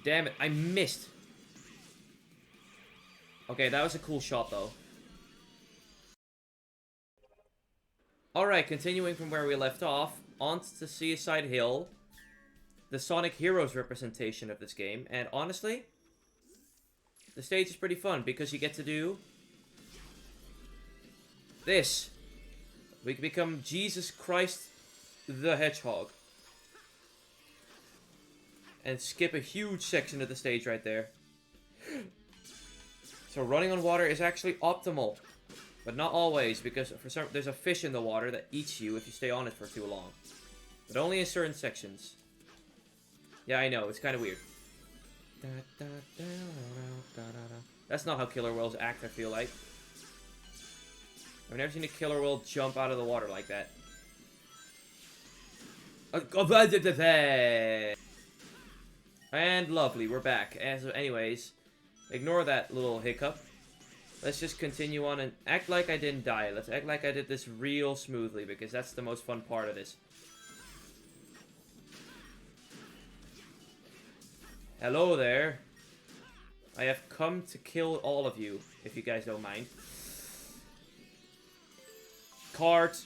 Damn it, I missed. Okay, that was a cool shot, though. Alright, continuing from where we left off, on to Seaside Hill, the Sonic Heroes representation of this game, and honestly, the stage is pretty fun, because you get to do this. We can become Jesus Christ the Hedgehog. And skip a huge section of the stage right there. So running on water is actually optimal. But not always, because there's a fish in the water that eats you if you stay on it for too long. But only in certain sections. Yeah, I know, it's kind of weird. That's not how killer whales act, I feel like. I've never seen a killer whale jump out of the water like that. And lovely, we're back. Anyways, ignore that little hiccup. Let's just continue on and act like I didn't die. Let's act like I did this real smoothly, because that's the most fun part of this. Hello there. I have come to kill all of you, if you guys don't mind. Cart.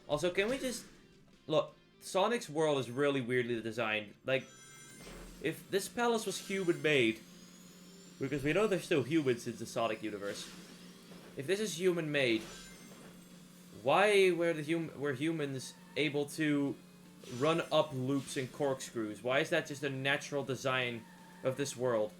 Also, can we just... Look, Sonic's world is really weirdly designed. Like, if this palace was human-made... Because we know there's still humans in the Sonic universe. If this is human-made, why were humans able to run up loops and corkscrews? Why is that just a natural design of this world?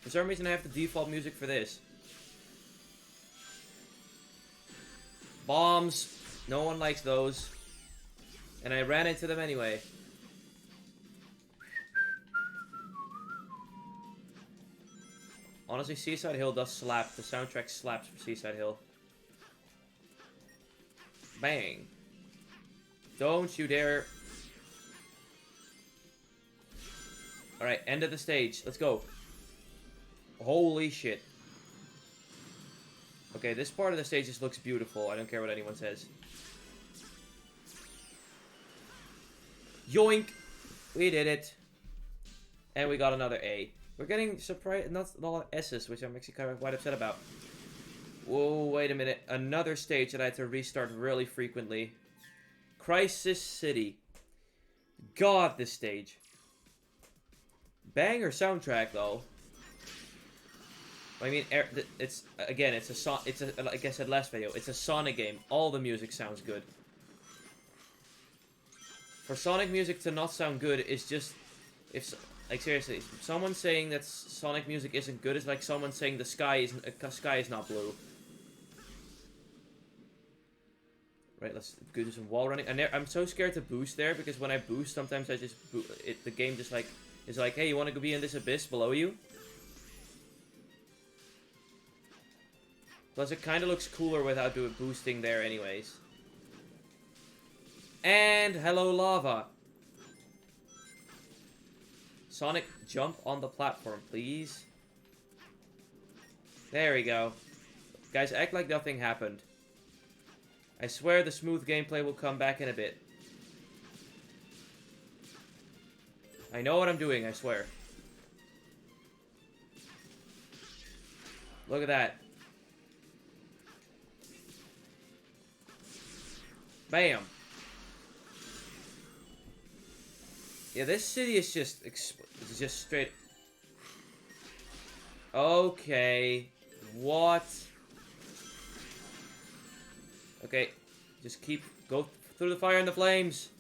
For some reason I have the default music for this. Bombs. No one likes those. And I ran into them anyway. Honestly, Seaside Hill does slap. The soundtrack slaps for Seaside Hill. Bang. Don't you dare. Alright, end of the stage. Let's go. Holy shit. Okay, this part of the stage just looks beautiful. I don't care what anyone says. Yoink! We did it. And we got another A. We're getting surprised, not a lot of S's, which I'm actually kind of quite upset about. Whoa, wait a minute. Another stage that I had to restart really frequently. Crisis City. God, this stage. Banger soundtrack, though. I mean, it's, again, it's a, like I said last video, it's a Sonic game. All the music sounds good. For Sonic music to not sound good is just, like seriously, someone saying that Sonic music isn't good is like someone saying the sky is not blue. Right, let's go do some wall running. I'm so scared to boost there because when I boost, sometimes I just the game just like is like, hey, you want to go be in this abyss below you? Plus, it kind of looks cooler without doing boosting there, anyways. And hello, lava. Sonic, jump on the platform, please. There we go. Guys, act like nothing happened. I swear the smooth gameplay will come back in a bit. I know what I'm doing, I swear. Look at that. Bam. Yeah, this city is just straight... Okay. What? Okay. Just go through the fire and the flames.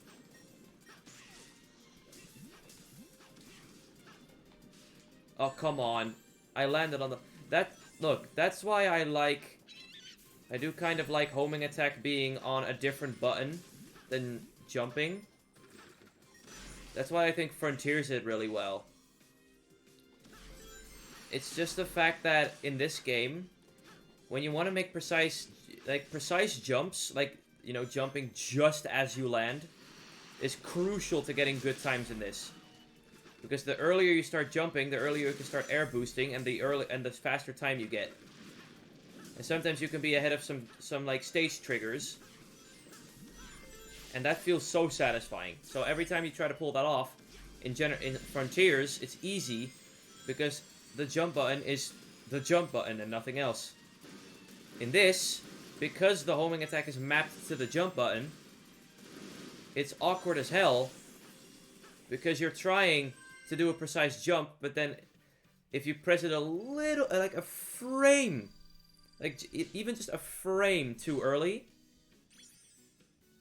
Oh, come on. I landed on the... Look, that's why I do kind of like homing attack being on a different button than jumping. That's why I think Frontiers did really well. It's just the fact that in this game, when you want to make precise jumps, like, you know, jumping just as you land, is crucial to getting good times in this. Because the earlier you start jumping, the earlier you can start air boosting, and the faster time you get. And sometimes you can be ahead of some like stage triggers. And that feels so satisfying. So every time you try to pull that off, in Frontiers, it's easy because the jump button is the jump button and nothing else. In this, because the homing attack is mapped to the jump button, it's awkward as hell because you're trying to do a precise jump, but then if you press it a little, like a frame, like even just a frame too early,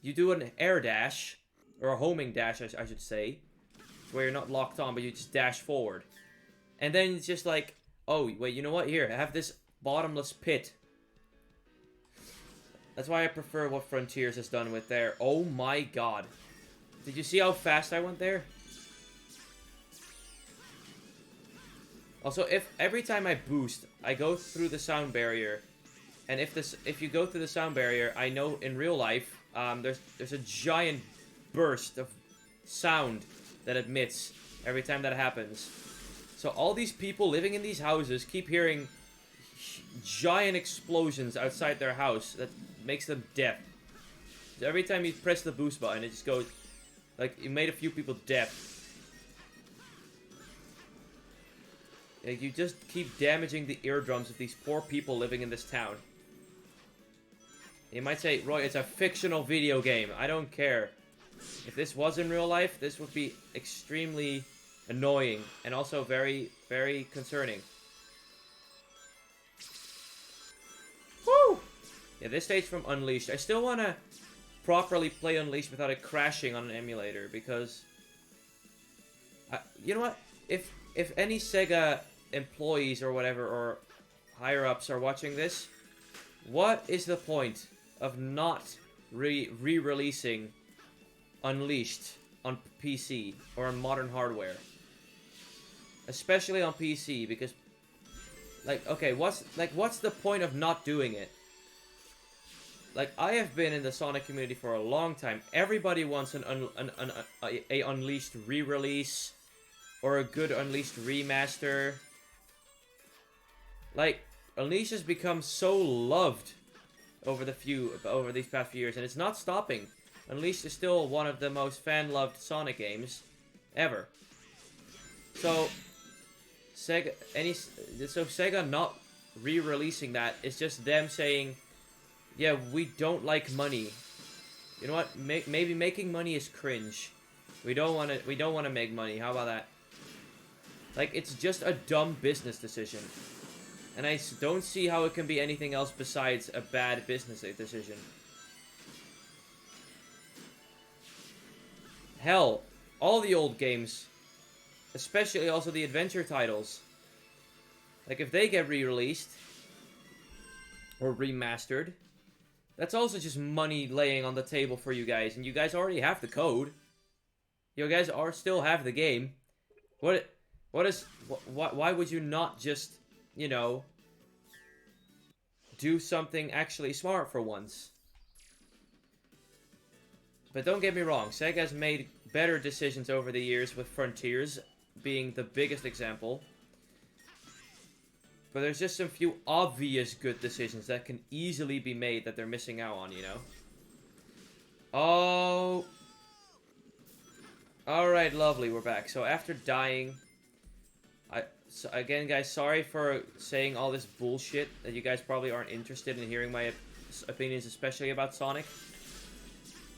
you do an air dash, or a homing dash, I should say, where you're not locked on, but you just dash forward. And then it's just like, oh, wait, you know what? Here, I have this bottomless pit. That's why I prefer what Frontiers has done with there. Oh my god. Did you see how fast I went there? Also, if every time I boost, I go through the sound barrier, and if you go through the sound barrier, I know in real life, there's a giant burst of sound that emits every time that happens. So all these people living in these houses keep hearing giant explosions outside their house that makes them deaf. So every time you press the boost button, it just goes, like, it made a few people deaf. Like, you just keep damaging the eardrums of these poor people living in this town. You might say, Roy, it's a fictional video game. I don't care. If this was in real life, this would be extremely annoying and also very, very concerning. Woo! Yeah, this stage from Unleashed. I still want to properly play Unleashed without it crashing on an emulator because... you know what? If any Sega employees or whatever, or higher-ups are watching this, what is the point of not re-releasing Unleashed on PC or on modern hardware? Especially on PC, because, like, okay, what's the point of not doing it? Like, I have been in the Sonic community for a long time. Everybody wants a Unleashed re-release or a good Unleashed remaster. Like, Unleashed has become so loved over these past few years, and it's not stopping. Unleashed is still one of the most fan-loved Sonic games ever. So Sega not re-releasing that is just them saying, yeah, we don't like money. You know what? Maybe making money is cringe. We don't want to make money. How about that? Like, it's just a dumb business decision. And I don't see how it can be anything else besides a bad business decision. Hell, all the old games, especially also the adventure titles, like if they get re-released or remastered, that's also just money laying on the table for you guys, and you guys already have the code. You guys still have the game. Why would you not just, you know, do something actually smart for once? But don't get me wrong, Sega has made better decisions over the years, with Frontiers being the biggest example. But there's just some few obvious good decisions that can easily be made that they're missing out on, you know? Oh. Alright, lovely, we're back. So after dying, again, guys, sorry for saying all this bullshit that you guys probably aren't interested in hearing my opinions, especially about Sonic.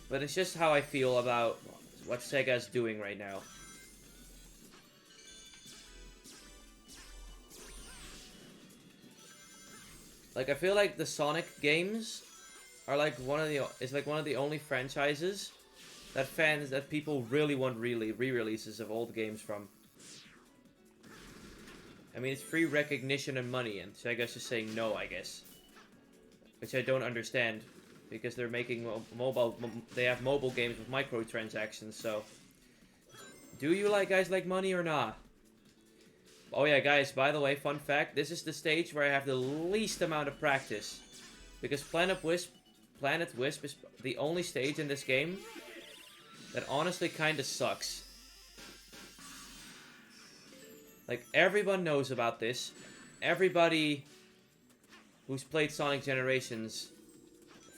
But it's just how I feel about what Sega's doing right now. Like, I feel like the Sonic games are like one of the only franchises that people really want re-releases of old games from. I mean, it's free recognition and money, and Sega's just saying no, I guess. Which I don't understand, because they're making they have mobile games with microtransactions, so... Do you guys like money or not? Oh yeah, guys, by the way, fun fact, this is the stage where I have the least amount of practice. Because Planet Wisp is the only stage in this game that honestly kinda sucks. Like, everyone knows about this. Everybody who's played Sonic Generations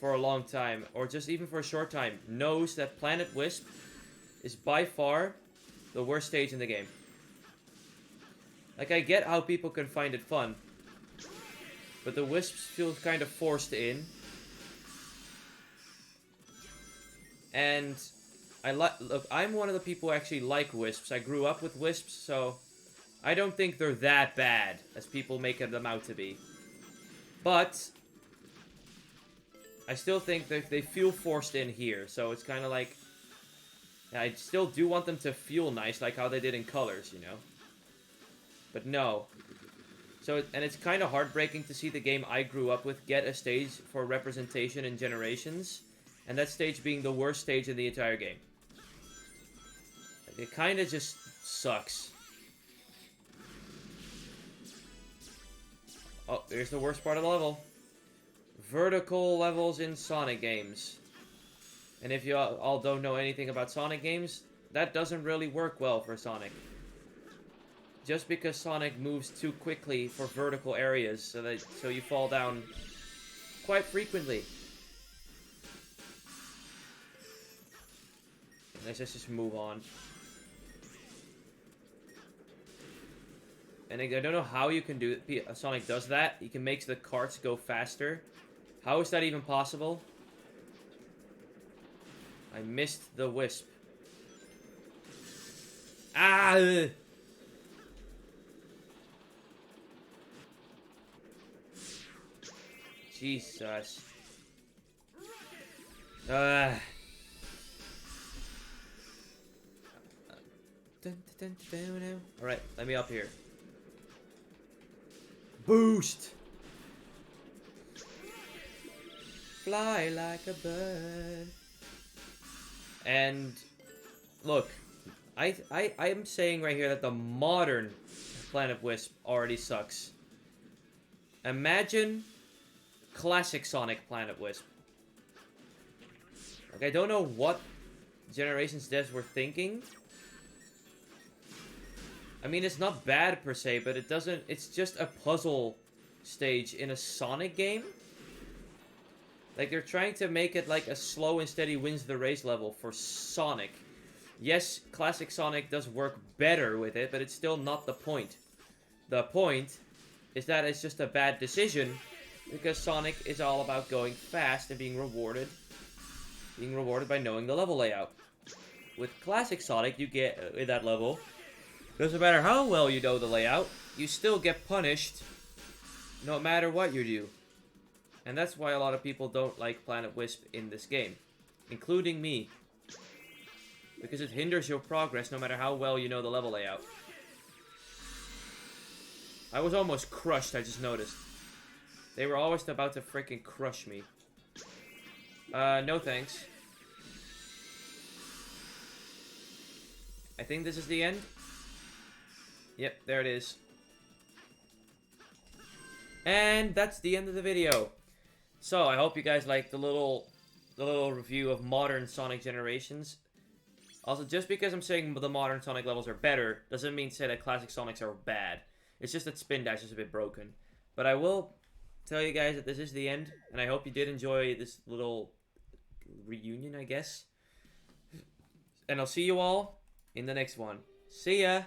for a long time, or just even for a short time, knows that Planet Wisp is by far the worst stage in the game. Like, I get how people can find it fun, but the Wisps feel kind of forced in. And look, I'm one of the people who actually like Wisps. I grew up with Wisps, so I don't think they're that bad as people make them out to be. But I still think that they feel forced in here, so it's kind of like, I still do want them to feel nice, like how they did in Colors, you know? But no. So, and it's kind of heartbreaking to see the game I grew up with get a stage for representation in Generations, and that stage being the worst stage in the entire game. Like, it kind of just sucks. Oh, here's the worst part of the level. Vertical levels in Sonic games. And if you all don't know anything about Sonic games, that doesn't really work well for Sonic. Just because Sonic moves too quickly for vertical areas, so you fall down quite frequently. Let's just move on. And I don't know how you can do it. Sonic does that. He can make the carts go faster. How is that even possible? I missed the Wisp. Ah! Jesus. Alright, let me up here. Boost! Fly like a bird. And look, I'm saying right here that the modern Planet Wisp already sucks. Imagine classic Sonic Planet Wisp. Like, I don't know what Generations devs were thinking. I mean, it's not bad per se, but it's just a puzzle stage in a Sonic game. Like, they're trying to make it like a slow and steady wins the race level for Sonic. Yes, classic Sonic does work better with it, but it's still not the point. The point is that it's just a bad decision, because Sonic is all about going fast and being rewarded by knowing the level layout. With classic Sonic, you get in that level, doesn't matter how well you know the layout, you still get punished no matter what you do. And that's why a lot of people don't like Planet Wisp in this game, including me. Because it hinders your progress no matter how well you know the level layout. I was almost crushed, I just noticed. They were always about to freaking crush me. No thanks. I think this is the end. Yep, there it is. And that's the end of the video. So, I hope you guys liked the little review of modern Sonic Generations. Also, just because I'm saying the modern Sonic levels are better, doesn't mean to say that classic Sonics are bad. It's just that Spin Dash is a bit broken. But I will tell you guys that this is the end, and I hope you did enjoy this little reunion, I guess. And I'll see you all in the next one. See ya!